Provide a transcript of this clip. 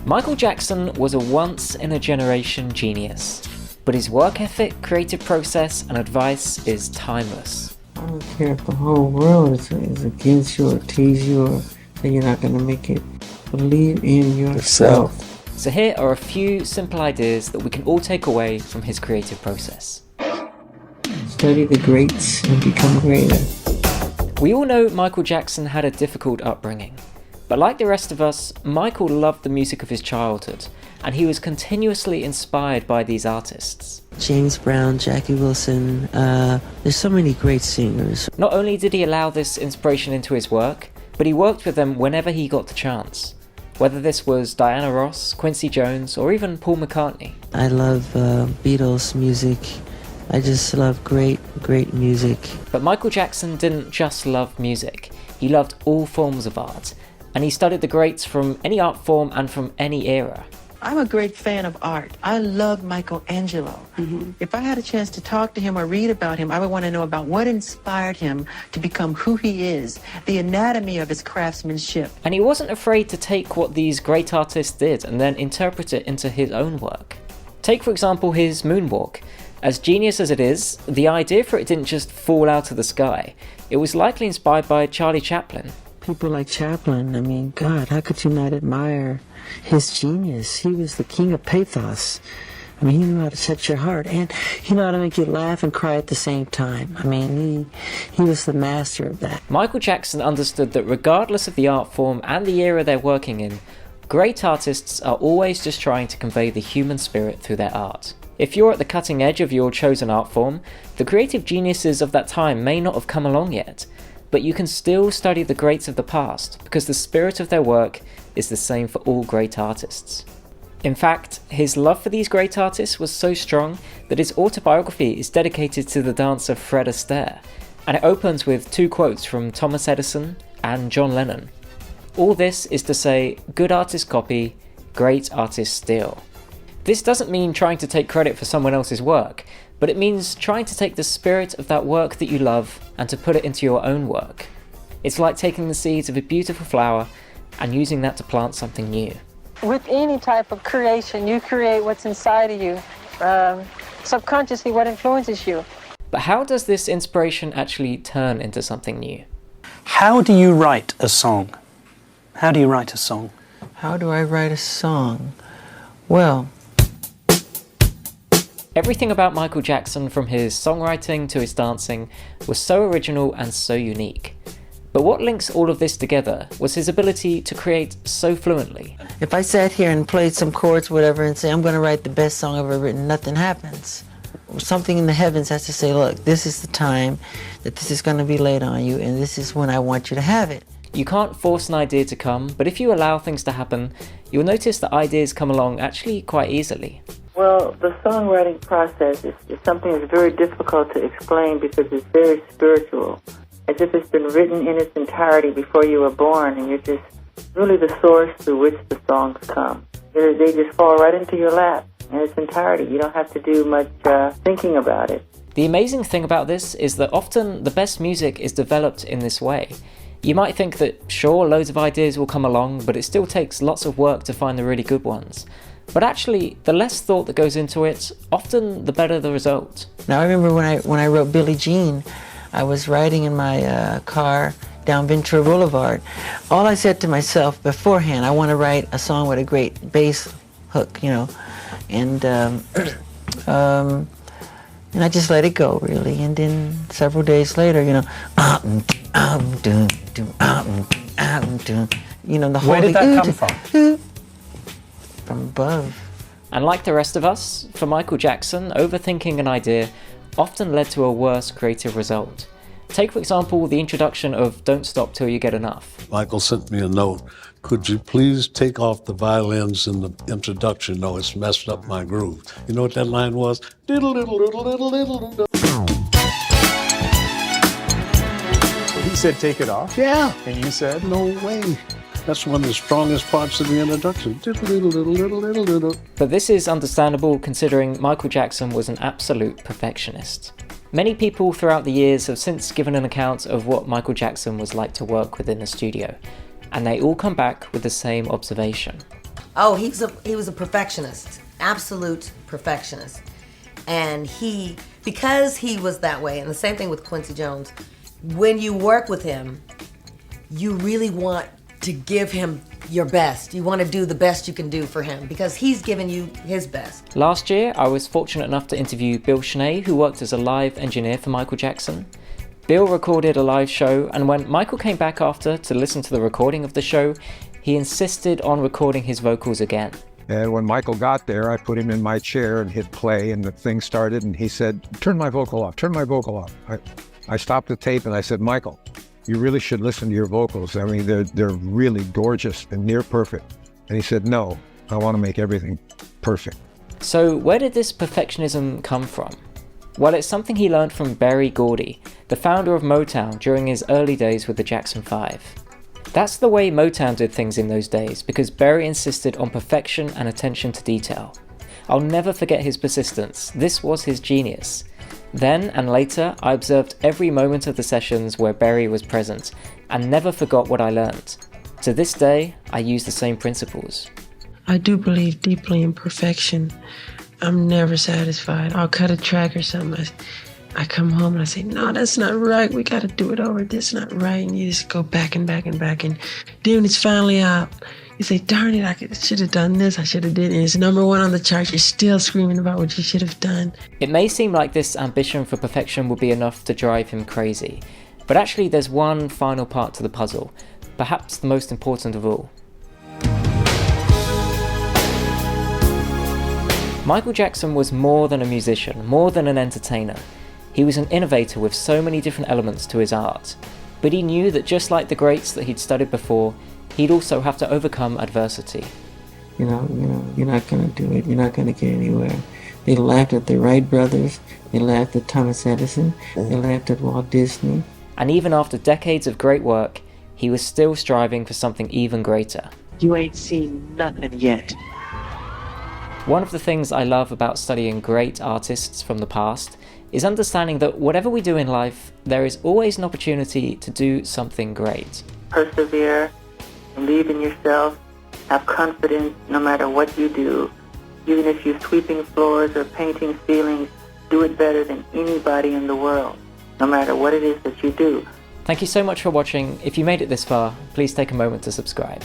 Michael Jackson was a once-in-a-generation genius, but his work ethic, creative process, and advice is timeless. I don't care if the whole world is against you or tease you or say you're not going to make it. Believe in yourself. So here are a few simple ideas that we can all take away from his creative process. Study the greats and become greater. We all know Michael Jackson had a difficult upbringing. But like the rest of us, Michael loved the music of his childhood, and he was continuously inspired by these artists. James Brown, Jackie Wilson, there's so many great singers. Not only did he allow this inspiration into his work, but he worked with them whenever he got the chance. Whether this was Diana Ross, Quincy Jones, or even Paul McCartney. I love Beatles music. I just love great music. But Michael Jackson didn't just love music, he loved all forms of art. And he studied the greats from any art form and from any era. I'm a great fan of art. I love Michelangelo. If I had a chance to talk to him or read about him, I would want to know about what inspired him to become who he is, the anatomy of his craftsmanship. And he wasn't afraid to take what these great artists did and then interpret it into his own work. Take, for example, his moonwalk. As genius as it is, the idea for it didn't just fall out of the sky. It was likely inspired by Charlie Chaplin. People like Chaplin, I mean, God, how could you not admire his genius? He was the king of pathos. I mean, he knew how to touch your heart, and he knew how to make you laugh and cry at the same time. I mean, he was the master of that. Michael Jackson understood that regardless of the art form and the era they're working in, great artists are always just trying to convey the human spirit through their art. If you're at the cutting edge of your chosen art form, the creative geniuses of that time may not have come along yet, but you can still study the greats of the past because the spirit of their work is the same for all great artists. In fact, his love for these great artists was so strong that his autobiography is dedicated to the dance of Fred Astaire, and it opens with 2 quotes from Thomas Edison and John Lennon. All this is to say, good artists copy, great artists steal. This doesn't mean trying to take credit for someone else's work, but it means trying to take the spirit of that work that you love and to put it into your own work. It's like taking the seeds of a beautiful flower and using that to plant something new. With any type of creation, you create what's inside of you, subconsciously what influences you. But how does this inspiration actually turn into something new? How do you write a song? How do you write a song? How do I write a song? Well, everything about Michael Jackson, from his songwriting to his dancing, was so original and so unique. But what links all of this together was his ability to create so fluently. if I sat here and played some chords, whatever, and say, I'm going to write the best song I've ever written, nothing happens. Something in the heavens has to say, look, this is the time that this is going to be laid on you, and this is when I want you to have it. You can't force an idea to come, but if you allow things to happen, you'll notice that ideas come along actually quite easily. Well, the songwriting process is something that's very difficult to explain because it's very spiritual, as if it's been written in its entirety before you were born, and you're just really the source through which the songs come. They just fall right into your lap in its entirety. You don't have to do much thinking about it. The amazing thing about this is that often the best music is developed in this way. You might think that, sure, loads of ideas will come along, but it still takes lots of work to find the really good ones. But actually, the less thought that goes into it, often the better the result. Now, I remember when I wrote Billie Jean, I was riding in my car down Ventura Boulevard. All I said to myself beforehand, I want to write a song with a great bass hook, you know, and I just let it go, really. And then several days later, you know, the whole Where did that come from? From above. And like the rest of us, for Michael Jackson, overthinking an idea often led to a worse creative result. Take, for example, the introduction of Don't Stop Till You Get Enough. Michael sent me a note. Could you please take off the violins in the introduction? No, it's messed up my groove. You know what that line was? Diddle, diddle, diddle, diddle, diddle, diddle. He said, take it off? Yeah. And you said? No way. That's one of the strongest parts of the introduction. Diddle, diddle, diddle, diddle, diddle, diddle. But this is understandable considering Michael Jackson was an absolute perfectionist. Many people throughout the years have since given an account of what Michael Jackson was like to work within a studio, and they all come back with the same observation. Oh, he was a perfectionist, absolute perfectionist. And because he was that way, and the same thing with Quincy Jones, when you work with him, you really want to give him your best. You want to do the best you can do for him because he's given you his best. Last year, I was fortunate enough to interview Bill Schnee, who worked as a live engineer for Michael Jackson. Bill recorded a live show, and when Michael came back after to listen to the recording of the show, he insisted on recording his vocals again. And when Michael got there, I put him in my chair and hit play, and the thing started, and he said, turn my vocal off, turn my vocal off. I stopped the tape and I said, Michael, you really should listen to your vocals. I mean, they're really gorgeous and near perfect. And he said, no, I want to make everything perfect. So where did this perfectionism come from? Well, it's something he learned from Berry Gordy, the founder of Motown during his early days with the Jackson 5. That's the way Motown did things in those days because Berry insisted on perfection and attention to detail. I'll never forget his persistence. This was his genius. Then and later, I observed every moment of the sessions where Berry was present and never forgot what I learned. To this day, I use the same principles. I do believe deeply in perfection. I'm never satisfied. I'll cut a track or something. I come home and I say, no, that's not right. We got to do it over. That's not right. And you just go back and back and back. And then when it's finally out, you say, darn it, I should have done this. I should have did it. And it's number one on the chart. You're still screaming about what you should have done. It may seem like this ambition for perfection would be enough to drive him crazy. But actually there's one final part to the puzzle, perhaps the most important of all. Michael Jackson was more than a musician, more than an entertainer. He was an innovator with so many different elements to his art. But he knew that just like the greats that he'd studied before, he'd also have to overcome adversity. You're not going to do it. You're not going to get anywhere. They laughed at the Wright brothers. They laughed at Thomas Edison. They laughed at Walt Disney. And even after decades of great work, he was still striving for something even greater. You ain't seen nothing yet. One of the things I love about studying great artists from the past is understanding that whatever we do in life, there is always an opportunity to do something great. Persevere, believe in yourself, have confidence no matter what you do. Even if you're sweeping floors or painting ceilings, do it better than anybody in the world, no matter what it is that you do. Thank you so much for watching. If you made it this far, please take a moment to subscribe.